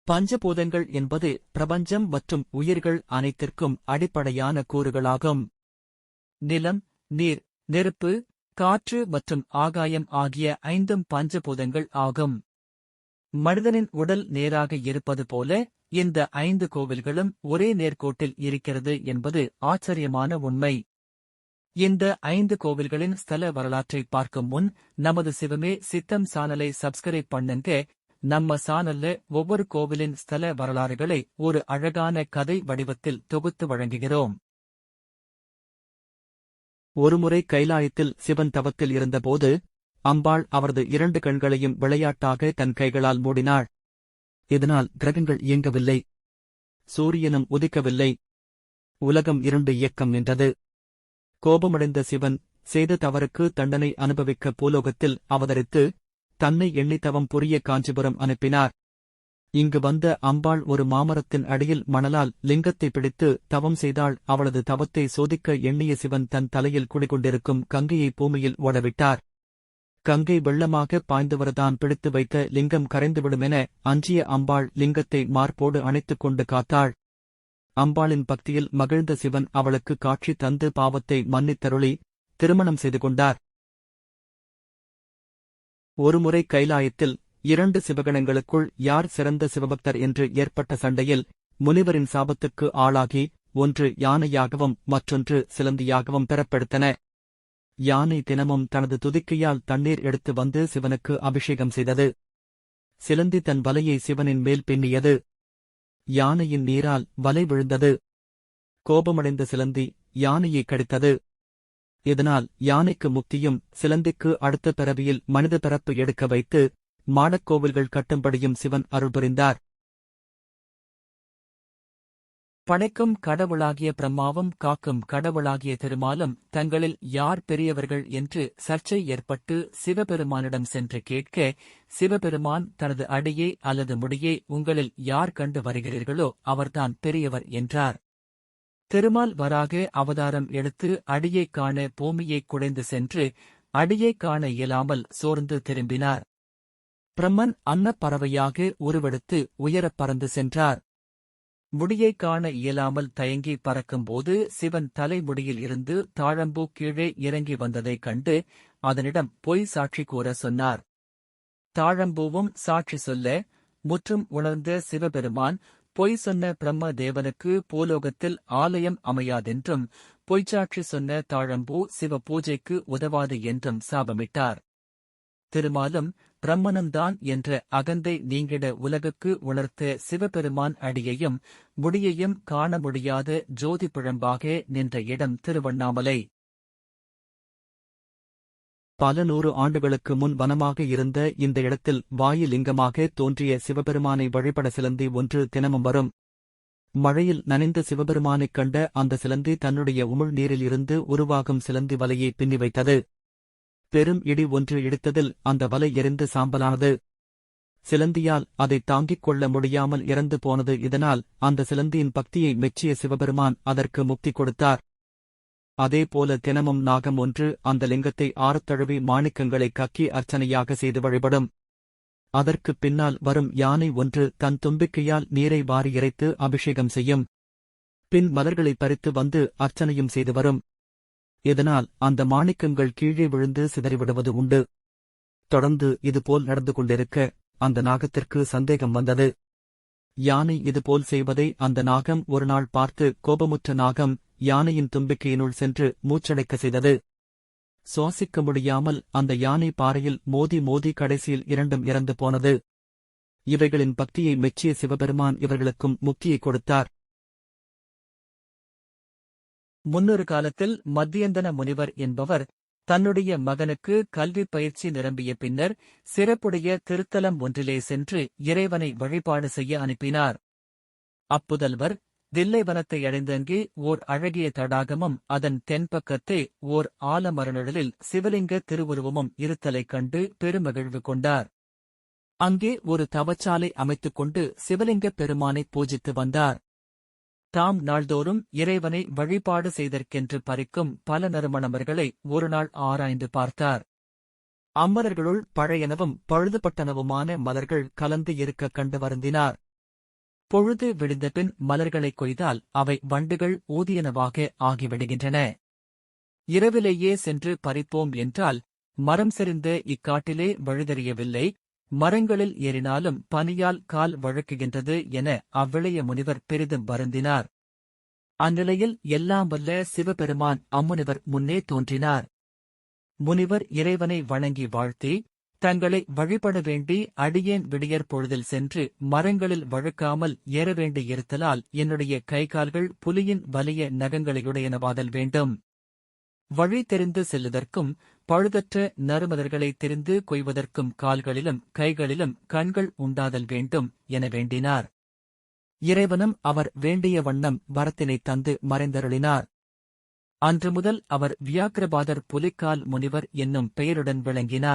பஞ்சபூதங்கள் என்பது பிரபஞ்சம் மற்றும் உயிர்கள் அனைத்திற்கும் அடிப்படையான கூறுகளாகும். நிலம், நீர், நெருப்பு, காற்று மற்றும் ஆகாயம் ஆகிய 5 பஞ்சபூதங்கள் ஆகும். மனிதனின் உடல் நேராக இருப்பது போல இந்த 5 கோவில்களும் ஒரே நேர்கோட்டில் இருக்கிறது என்பது ஆச்சரியமான உண்மை. இந்த 5 கோவில்களின் ஸ்தல வரலாற்றை பார்க்கும் முன் நமது சிவமே சித்தம் சானலை சப்ஸ்கிரைப் பண்ணுங்க. நம்ம சானல்ல ஒவ்வொரு கோவிலின் ஸ்தல வரலாறுகளை ஒரு அழகான கதை வடிவத்தில் தொகுத்து வழங்குகிறோம். ஒருமுறை கைலாயத்தில் சிவன் தவத்தில் இருந்தபோது அம்பாள் அவரது 2 கண்களையும் விளையாட்டாக தன் கைகளால் மூடினாள். இதனால் கிரகங்கள் இயங்கவில்லை, சூரியனும் உதிக்கவில்லை. உலகம் இருண்டு இயக்கம் நின்றது. கோபமடைந்த சிவன் செய்த தவறுக்கு தண்டனை அனுபவிக்க பூலோகத்தில் அவதரித்து தன்னை எண்ணி தவம் புரிய காஞ்சிபுரம் அனுப்பினார். இங்கு வந்த அம்பாள் ஒரு மாமரத்தின் அடியில் மணலால் லிங்கத்தை பிடித்து தவம் செய்தாள். அவளது தவத்தை சோதிக்க எண்ணிய சிவன் தன் தலையில் குடிகொண்டிருக்கும் கங்கையை பூமியில் ஓடவிட்டார். கங்கை வெள்ளமாக பாய்ந்தவர்தான் பிடித்து வைத்த லிங்கம் கரைந்துவிடுமென அஞ்சிய அம்பாள் லிங்கத்தை மார்போடு அணைத்துக் கொண்டு காத்தாள். அம்பாளின் பக்தியில் மகிழ்ந்த சிவன் அவளுக்கு காட்சி தந்து பாவத்தை மன்னித்தருளி திருமணம் செய்து கொண்டார். ஒருமுறை கைலாயத்தில் 2 சிவகணங்களுக்குள் யார் சிறந்த சிவபக்தர் என்று ஏற்பட்ட சண்டையில் முனிவரின் சாபத்துக்கு ஆளாகி ஒன்று யானையாகவும் மற்றொன்று சிலந்தியாகவும் பெறப்படுத்தன. யானை தினமும் தனது துதிக்கையால் தண்ணீர் எடுத்து வந்து சிவனுக்கு அபிஷேகம் செய்தது. சிலந்தி தன் வலையை சிவனின் மேல் பின்னியது. யானையின் நீரால் வலை விழுந்தது. கோபமடைந்த சிலந்தி யானையை கடித்தது. இதனால் யானைக்கு முக்தியும் சிலந்திக்கு அடுத்த பிறவியில் மனித பிறப்பு எடுக்க வைத்து மாடக்கோவில்கள் கட்டும்படியும் சிவன் அருள் புரிந்தார். படைக்கும் கடவுளாகிய பிரம்மாவும் காக்கும் கடவுளாகிய திருமாலும் தங்களில் யார் பெரியவர்கள் என்று சர்ச்சை ஏற்பட்டு சிவபெருமானிடம் சென்று கேட்க, சிவபெருமான் தனது அடியை அல்லது முடியை உங்களில் யார் கண்டு வருகிறீர்களோ அவர்தான் பெரியவர் என்றார். திருமால் வராக அவதாரம் எடுத்து அடியைக் காண பூமியைக் குடைந்து சென்று அடியைக் காண இயலாமல் சோர்ந்து திரும்பினார். பிரம்மன் அன்னப்பறவையாக உருவெடுத்து உயரப் பறந்து சென்றார். முடியைக் காண இயலாமல் தயங்கி பறக்கும்போது சிவன் தலைமுடியில் இருந்து தாழம்பூ கீழே இறங்கி வந்ததைக் கண்டு அதனிடம் பொய் சாட்சி கூற சொன்னார். தாழம்பூவும் சாட்சி சொல்ல முற்றும் உணர்ந்த சிவபெருமான் பொய் சொன்ன பிரம்ம தேவனுக்கு பூலோகத்தில் ஆலயம் அமையாதென்றும் பொய்ச்சாட்சி சொன்ன தாழம்பூ சிவ பூஜைக்கு உதவாது என்றும் சாபமிட்டார். திருமாலும் பிரம்மனும்தான் என்ற அகந்தை நீங்கிட உலகுக்கு உணர்த்த சிவபெருமான் அடியையும் முடியையும் காண முடியாத ஜோதி பிழம்பாக நின்ற இடம் திருவண்ணாமலை. பல 100 ஆண்டுகளுக்கு முன் வனமாக இருந்த இந்த இடத்தில் வாயு லிங்கமாக தோன்றிய சிவபெருமானை வழிபட சிலந்தி ஒன்று தினமும் வரும். மழையில் நனைந்த சிவபெருமானைக் கண்ட அந்த சிலந்தி தன்னுடைய உமிழ் நீரில் இருந்து உருவாகும் சிலந்தி வலையை பின்னி வைத்தது. பெரும் இடி ஒன்று இடித்ததில் அந்த வலை எரிந்து சாம்பலானது. சிலந்தியால் அதை தாங்கிக் கொள்ள முடியாமல் இறந்து போனது. இதனால் அந்த சிலந்தியின் பக்தியை மெச்சிய சிவபெருமான் அதற்கு முக்தி கொடுத்தார். அதேபோல தினமும் நாகம் ஒன்று அந்த லிங்கத்தை ஆரத்தழுவி மாணிக்கங்களை கக்கி அர்ச்சனையாக செய்து வழிபடும். அதற்குப் பின்னால் வரும் யானை ஒன்று தன் தும்பிக்கையால் நீரை வாரி இறைத்து அபிஷேகம் செய்யும். பின் மலர்களை பறித்து வந்து அர்ச்சனையும் செய்து வரும். இதனால் அந்த மாணிக்கங்கள் கீழே விழுந்து சிதறிவிடுவது உண்டு. தொடர்ந்து இதுபோல் நடந்து கொண்டிருக்க அந்த நாகத்திற்கு சந்தேகம் வந்தது. யானை இதுபோல் செய்வதை அந்த நாகம் ஒரு நாள் பார்த்து கோபமுற்ற நாகம் யானையின் தும்பிக்கையினுள் சென்று மூச்சடைக்க செய்தது. சுவாசிக்க முடியாமல் அந்த யானை பாறையில் மோதி மோதி கடைசியில் இரண்டும் இறந்து போனது. இவைகளின் பக்தியை மெச்சிய சிவபெருமான் இவர்களுக்கும் முக்தியை கொடுத்தார். முன்னொரு காலத்தில் மத்தியந்தன முனிவர் என்பவர் தன்னுடைய மகனுக்கு கல்வி பயிற்சி நிரம்பிய பின்னர் சிறப்புடைய திருத்தலம் ஒன்றிலே சென்று இறைவனை வழிபாடு செய்ய அனுப்பினார். அப்புதல்வர் தில்லைவனத்தை அடைந்தங்கே ஓர் அழகிய தடாகமும் அதன் தென்பக்கத்தே ஓர் ஆலமரநிழலில் சிவலிங்க திருவுருவமும் இருத்தலைக் கண்டு பெருமகிழ்வு கொண்டார். அங்கே ஒரு தவச்சாலை அமைத்துக் கொண்டு சிவலிங்கப் பெருமானை பூஜித்து வந்தார். தாம் நாள்தோறும் இறைவனை வழிபாடு செய்தற்கென்று பறிக்கும் பல நறுமணமர்களை ஒருநாள் ஆராய்ந்து பார்த்தார். அம்மலர்களுள் பழையனவும் பழுதுபட்டனவுமான மலர்கள் கலந்து இருக்க கண்டு வருந்தினார். பொழுது விடிந்தபின் மலர்களைக் கொய்தால் அவை வண்டுகள் ஊதியனவாக ஆகிவிடுகின்றன. இரவிலேயே சென்று பறிப்போம் என்றால், மரம் சரிந்த இக்காட்டிலே வழிதெரியவில்லை, மரங்களில் ஏறினாலும் பனியால் கால் வழுக்குகின்றது என அவ்விளைய முனிவர் பெரிதும் வருந்தினார். அந்நிலையில் எல்லாம் வல்ல சிவபெருமான் அம்முனிவர் முன்னே தோன்றினார். முனிவர் இறைவனை வணங்கி வாழ்த்தி, தங்களை வழிபட வேண்டி அடியேன் விடியற் பொழுதில் சென்று மரங்களில் வழுக்காமல் ஏற வேண்டியிருத்தலால் என்னுடைய கைகால்கள் புலியின் வலிய நகங்களையுடையனவாதல் வேண்டும். வழி தெரிந்து செல்லுதற்கும் பழுதற்ற நறுமலர்களை தெரிந்து கொய்வதற்கும் கால்களிலும் கைகளிலும் கண்கள் உண்டாதல் வேண்டும் என வேண்டினார். இறைவனும் அவர் வேண்டிய வண்ணம் வரத்தினைத் தந்து மறைந்தருளினார். அன்று முதல் அவர் வியாக்கிரபாதர் புலிக்கால் முனிவர் என்னும் பெயருடன் விளங்கினார்.